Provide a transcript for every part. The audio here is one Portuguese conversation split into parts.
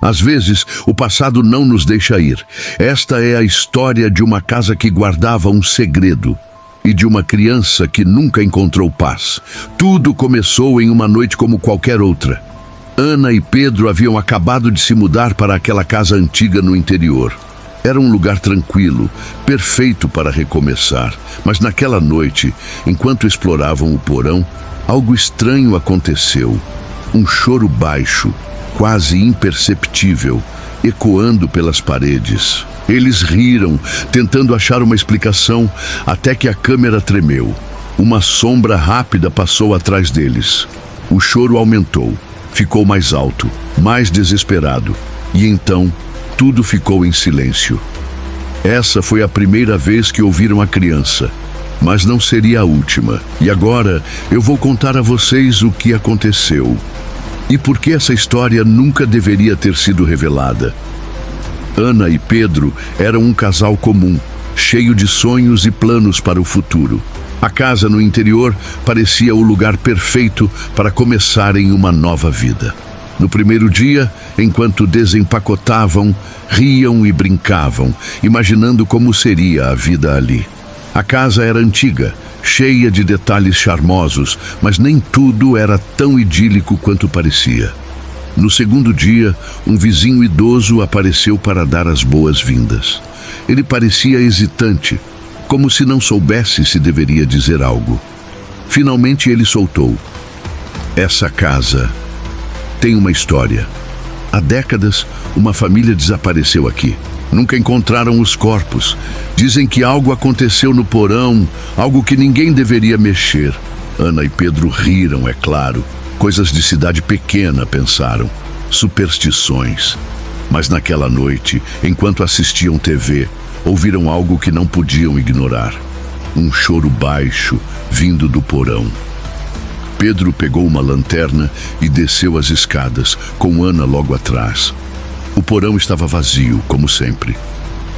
Às vezes, o passado não nos deixa ir. Esta é a história de uma casa que guardava um segredo e de uma criança que nunca encontrou paz. Tudo começou em uma noite como qualquer outra. Ana e Pedro haviam acabado de se mudar para aquela casa antiga no interior. Era um lugar tranquilo, perfeito para recomeçar. Mas naquela noite, enquanto exploravam o porão, algo estranho aconteceu. Um choro baixo, quase imperceptível, ecoando pelas paredes. Eles riram, tentando achar uma explicação, até que a câmera tremeu. Uma sombra rápida passou atrás deles. O choro aumentou, ficou mais alto, mais desesperado, e então tudo ficou em silêncio. Essa foi a primeira vez que ouviram a criança, mas não seria a última. E agora eu vou contar a vocês o que aconteceu e por que essa história nunca deveria ter sido revelada. Ana e Pedro eram um casal comum, cheio de sonhos e planos para o futuro. A casa no interior parecia o lugar perfeito para começarem uma nova vida. No primeiro dia, enquanto desempacotavam, riam e brincavam, imaginando como seria a vida ali. A casa era antiga, cheia de detalhes charmosos, mas nem tudo era tão idílico quanto parecia. No segundo dia, um vizinho idoso apareceu para dar as boas-vindas. Ele parecia hesitante, como se não soubesse se deveria dizer algo. Finalmente ele soltou: "Essa casa tem uma história. Há décadas, uma família desapareceu aqui. Nunca encontraram os corpos. Dizem que algo aconteceu no porão, algo que ninguém deveria mexer." Ana e Pedro riram, é claro. Coisas de cidade pequena, pensaram. Superstições. Mas naquela noite, enquanto assistiam TV, ouviram algo que não podiam ignorar. Um choro baixo vindo do porão. Pedro pegou uma lanterna e desceu as escadas, com Ana logo atrás. O porão estava vazio, como sempre.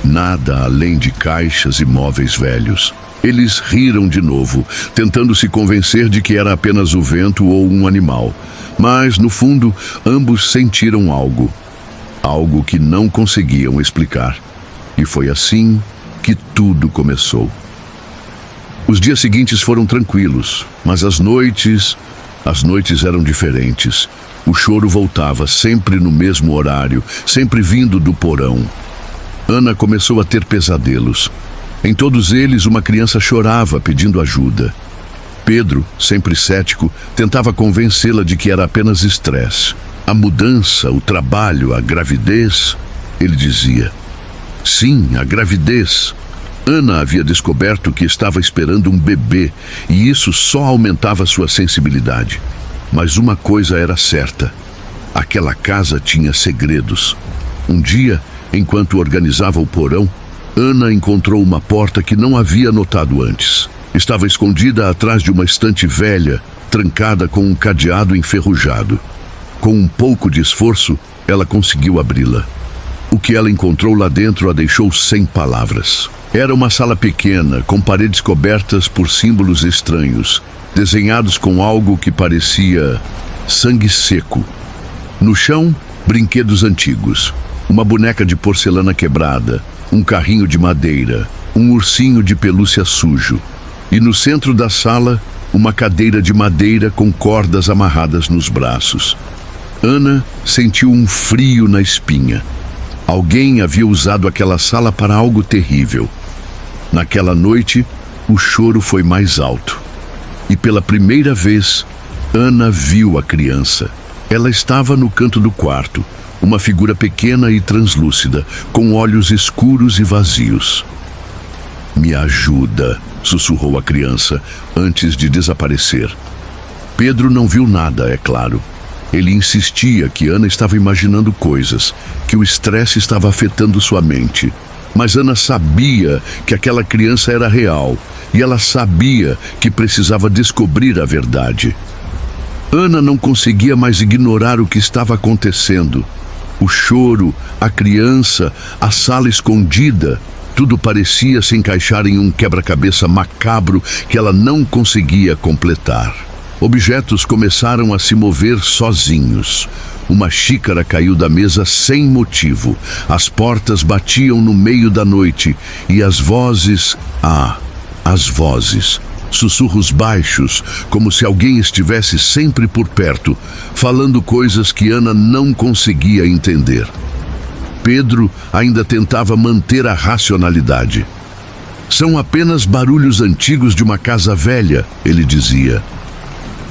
Nada além de caixas e móveis velhos. Eles riram de novo, tentando se convencer de que era apenas o vento ou um animal. Mas, no fundo, ambos sentiram algo. Algo que não conseguiam explicar. E foi assim que tudo começou. Os dias seguintes foram tranquilos, mas as noites eram diferentes. O choro voltava sempre no mesmo horário, sempre vindo do porão. Ana começou a ter pesadelos. Em todos eles, uma criança chorava pedindo ajuda. Pedro, sempre cético, tentava convencê-la de que era apenas estresse. A mudança, o trabalho, a gravidez, ele dizia. Sim, a gravidez. Ana havia descoberto que estava esperando um bebê, e isso só aumentava sua sensibilidade. Mas uma coisa era certa: aquela casa tinha segredos. Um dia, enquanto organizava o porão, Ana encontrou uma porta que não havia notado antes. Estava escondida atrás de uma estante velha, trancada com um cadeado enferrujado. Com um pouco de esforço, ela conseguiu abri-la. O que ela encontrou lá dentro a deixou sem palavras. Era uma sala pequena, com paredes cobertas por símbolos estranhos, desenhados com algo que parecia sangue seco. No chão, brinquedos antigos, uma boneca de porcelana quebrada, um carrinho de madeira, um ursinho de pelúcia sujo. E no centro da sala, uma cadeira de madeira com cordas amarradas nos braços. Ana sentiu um frio na espinha. Alguém havia usado aquela sala para algo terrível. Naquela noite, o choro foi mais alto. E pela primeira vez, Ana viu a criança. Ela estava no canto do quarto, uma figura pequena e translúcida, com olhos escuros e vazios. "Me ajuda", sussurrou a criança, antes de desaparecer. Pedro não viu nada, é claro. Ele insistia que Ana estava imaginando coisas, que o estresse estava afetando sua mente. Mas Ana sabia que aquela criança era real, e ela sabia que precisava descobrir a verdade. Ana não conseguia mais ignorar o que estava acontecendo. O choro, a criança, a sala escondida, tudo parecia se encaixar em um quebra-cabeça macabro que ela não conseguia completar. Objetos começaram a se mover sozinhos. Uma xícara caiu da mesa sem motivo. As portas batiam no meio da noite e as vozes... as vozes. Sussurros baixos, como se alguém estivesse sempre por perto, falando coisas que Ana não conseguia entender. Pedro ainda tentava manter a racionalidade. São apenas barulhos antigos de uma casa velha, ele dizia.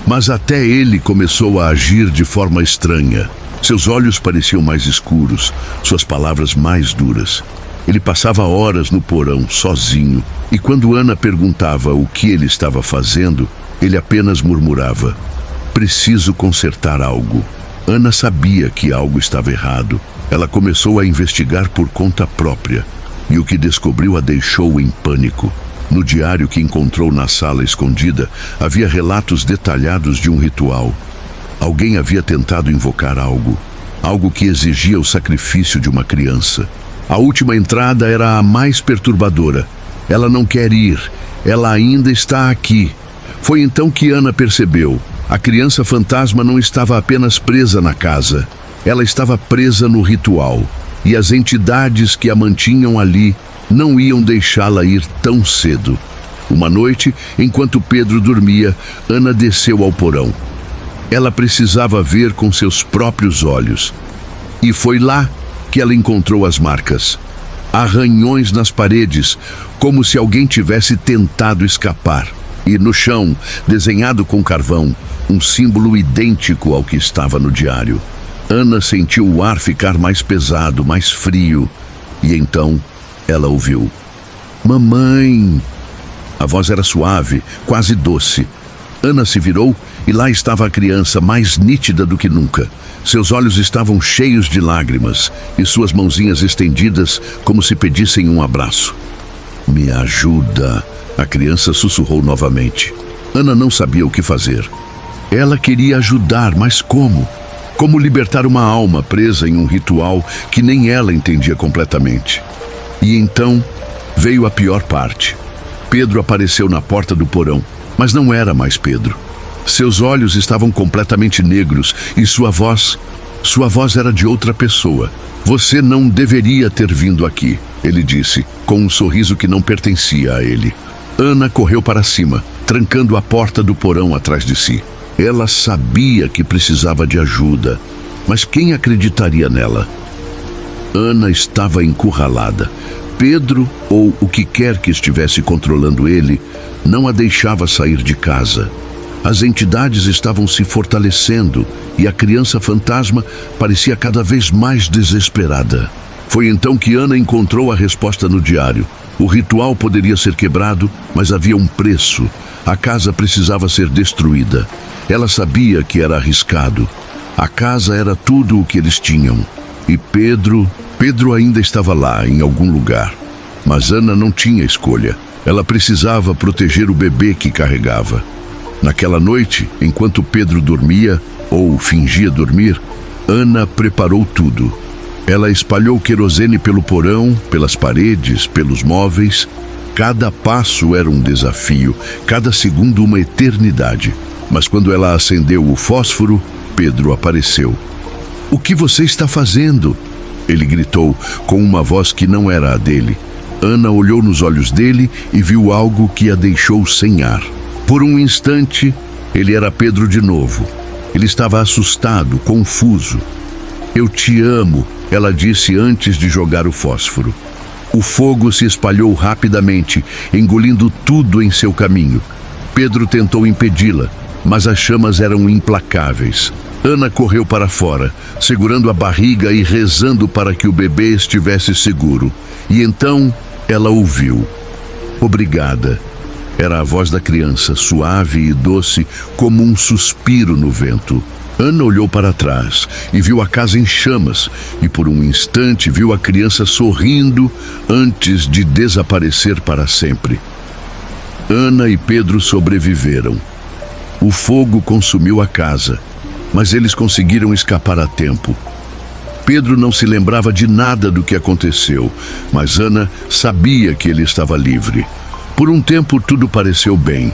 Mas até ele começou a agir de forma estranha. Seus olhos pareciam mais escuros, suas palavras mais duras. Ele passava horas no porão, sozinho, e quando Ana perguntava o que ele estava fazendo, ele apenas murmurava: "Preciso consertar algo." Ana sabia que algo estava errado. Ela começou a investigar por conta própria, e o que descobriu a deixou em pânico. No diário que encontrou na sala escondida, havia relatos detalhados de um ritual. Alguém havia tentado invocar algo que exigia o sacrifício de uma criança. A última entrada era a mais perturbadora. Ela não quer ir, ela ainda está aqui. Foi então que Ana percebeu. A criança fantasma não estava apenas presa na casa, ela estava presa no ritual. E as entidades que a mantinham ali não iam deixá-la ir tão cedo. Uma noite, enquanto Pedro dormia, Ana desceu ao porão. Ela precisava ver com seus próprios olhos. E foi lá que ela encontrou as marcas. Arranhões nas paredes, como se alguém tivesse tentado escapar. E no chão, desenhado com carvão, um símbolo idêntico ao que estava no diário. Ana sentiu o ar ficar mais pesado, mais frio. E então ela ouviu: "Mamãe!" A voz era suave, quase doce. Ana se virou e lá estava a criança, mais nítida do que nunca. Seus olhos estavam cheios de lágrimas e suas mãozinhas estendidas como se pedissem um abraço. "Me ajuda!" A criança sussurrou novamente. Ana não sabia o que fazer. Ela queria ajudar, mas como? Como libertar uma alma presa em um ritual que nem ela entendia completamente? E então veio a pior parte. Pedro apareceu na porta do porão, mas não era mais Pedro. Seus olhos estavam completamente negros e sua voz era de outra pessoa. "Você não deveria ter vindo aqui", ele disse, com um sorriso que não pertencia a ele. Ana correu para cima, trancando a porta do porão atrás de si. Ela sabia que precisava de ajuda, mas quem acreditaria nela? Ana estava encurralada. Pedro, ou o que quer que estivesse controlando ele, não a deixava sair de casa. As entidades estavam se fortalecendo e a criança fantasma parecia cada vez mais desesperada. Foi então que Ana encontrou a resposta no diário. O ritual poderia ser quebrado, mas havia um preço. A casa precisava ser destruída. Ela sabia que era arriscado. A casa era tudo o que eles tinham. E Pedro ainda estava lá, em algum lugar. Mas Ana não tinha escolha. Ela precisava proteger o bebê que carregava. Naquela noite, enquanto Pedro dormia, ou fingia dormir, Ana preparou tudo. Ela espalhou querosene pelo porão, pelas paredes, pelos móveis. Cada passo era um desafio, cada segundo uma eternidade. Mas quando ela acendeu o fósforo, Pedro apareceu. "O que você está fazendo?" ele gritou, com uma voz que não era a dele. Ana olhou nos olhos dele e viu algo que a deixou sem ar. Por um instante, ele era Pedro de novo. Ele estava assustado, confuso. "Eu te amo", ela disse antes de jogar o fósforo. O fogo se espalhou rapidamente, engolindo tudo em seu caminho. Pedro tentou impedi-la, mas as chamas eram implacáveis. Ana correu para fora, segurando a barriga e rezando para que o bebê estivesse seguro. E então ela ouviu: "Obrigada." Era a voz da criança, suave e doce, como um suspiro no vento. Ana olhou para trás e viu a casa em chamas, e por um instante viu a criança sorrindo antes de desaparecer para sempre. Ana e Pedro sobreviveram. O fogo consumiu a casa, mas eles conseguiram escapar a tempo. Pedro não se lembrava de nada do que aconteceu, mas Ana sabia que ele estava livre. Por um tempo tudo pareceu bem.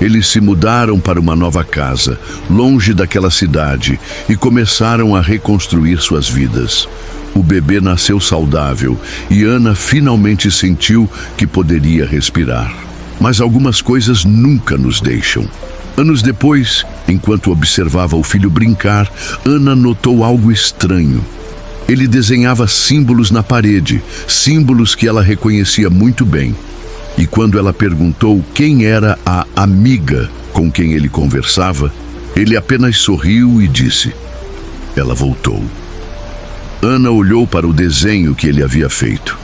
Eles se mudaram para uma nova casa, longe daquela cidade, e começaram a reconstruir suas vidas. O bebê nasceu saudável e Ana finalmente sentiu que poderia respirar. Mas algumas coisas nunca nos deixam. Anos depois, enquanto observava o filho brincar, Ana notou algo estranho. Ele desenhava símbolos na parede, símbolos que ela reconhecia muito bem. E quando ela perguntou quem era a amiga com quem ele conversava, ele apenas sorriu e disse: "Ela voltou." Ana olhou para o desenho que ele havia feito.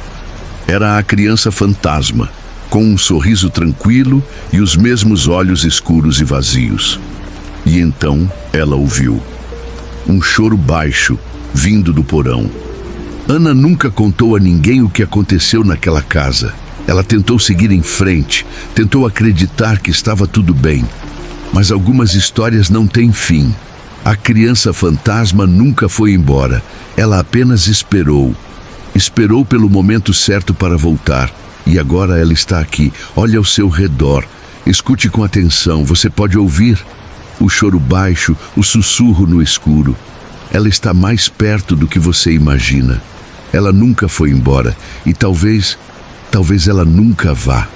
Era a criança fantasma, com um sorriso tranquilo e os mesmos olhos escuros e vazios. E então ela ouviu um choro baixo vindo do porão. Ana nunca contou a ninguém o que aconteceu naquela casa. Ela tentou seguir em frente, tentou acreditar que estava tudo bem. Mas algumas histórias não têm fim. A criança fantasma nunca foi embora. Ela apenas esperou. Esperou pelo momento certo para voltar. E agora ela está aqui. Olhe ao seu redor. Escute com atenção. Você pode ouvir o choro baixo, o sussurro no escuro. Ela está mais perto do que você imagina. Ela nunca foi embora. E talvez ela nunca vá.